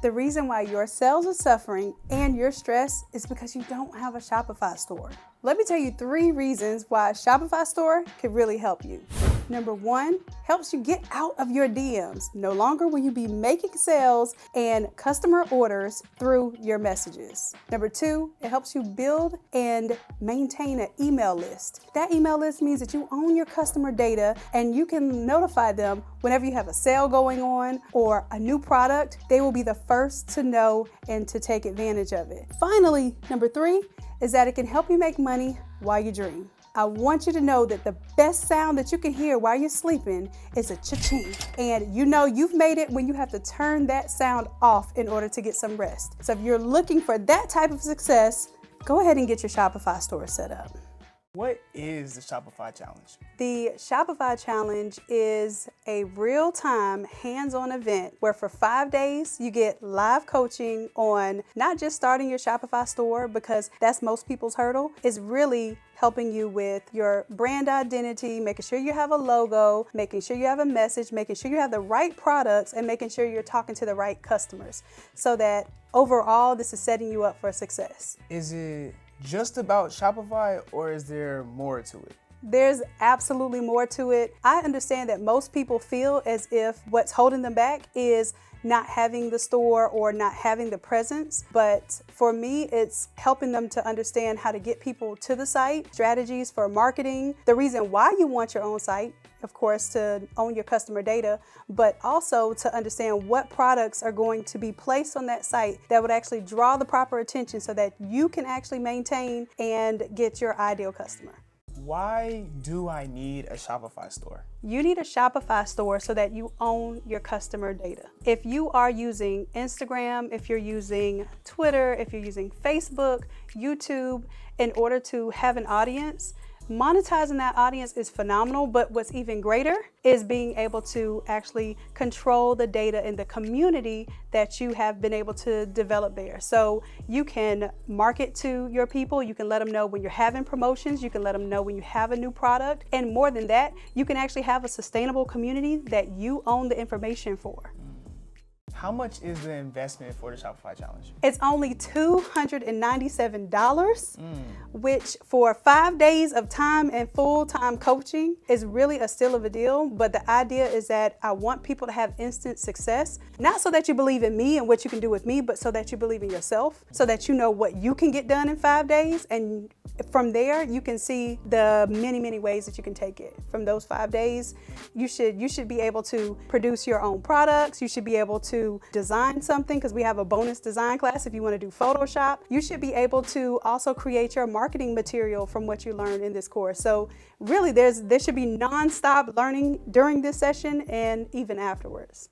The reason why your sales are suffering and you're stressed is because you don't have a Shopify store. Let me tell you 3 reasons why a Shopify store could really help you. Number 1, helps you get out of your DMs. No longer will you be making sales and customer orders through your messages. Number 2, it helps you build and maintain an email list. That email list means that you own your customer data and you can notify them whenever you have a sale going on or a new product. They will be the first to know and to take advantage of it. Finally, number 3 is that it can help you make money while you dream. I want you to know that the best sound that you can hear while you're sleeping is a cha-ching. And you know you've made it when you have to turn that sound off in order to get some rest. So if you're looking for that type of success, go ahead and get your Shopify store set up. What is the Shopify Challenge? The Shopify Challenge is a real-time, hands-on event where for 5 days you get live coaching on not just starting your Shopify store, because that's most people's hurdle. It's really helping you with your brand identity, making sure you have a logo, making sure you have a message, making sure you have the right products, and making sure you're talking to the right customers, so that overall this is setting you up for success. Is it just about Shopify, or is there more to it? There's absolutely more to it. I understand that most people feel as if what's holding them back is not having the store or not having the presence. But for me, it's helping them to understand how to get people to the site, strategies for marketing, the reason why you want your own site, of course, to own your customer data, but also to understand what products are going to be placed on that site that would actually draw the proper attention so that you can actually maintain and get your ideal customer. Why do I need a Shopify store? You need a Shopify store so that you own your customer data. If you are using Instagram, if you're using Twitter, if you're using Facebook, YouTube, in order to have an audience, monetizing that audience is phenomenal, but what's even greater is being able to actually control the data and the community that you have been able to develop there. So you can market to your people, you can let them know when you're having promotions, you can let them know when you have a new product, and more than that, you can actually have a sustainable community that you own the information for. How much is the investment for the Shopify Challenge? It's only $297, which for 5 days of time and full-time coaching is really a steal of a deal. But the idea is that I want people to have instant success, not so that you believe in me and what you can do with me, but so that you believe in yourself, so that you know what you can get done in 5 days. And from there, you can see the many, many ways that you can take it. From those 5 days, you should be able to produce your own products. You should be able to design something, because we have a bonus design class if you want to do Photoshop. You should be able to also create your marketing material from what you learned in this course. So really, there should be non-stop learning during this session and even afterwards.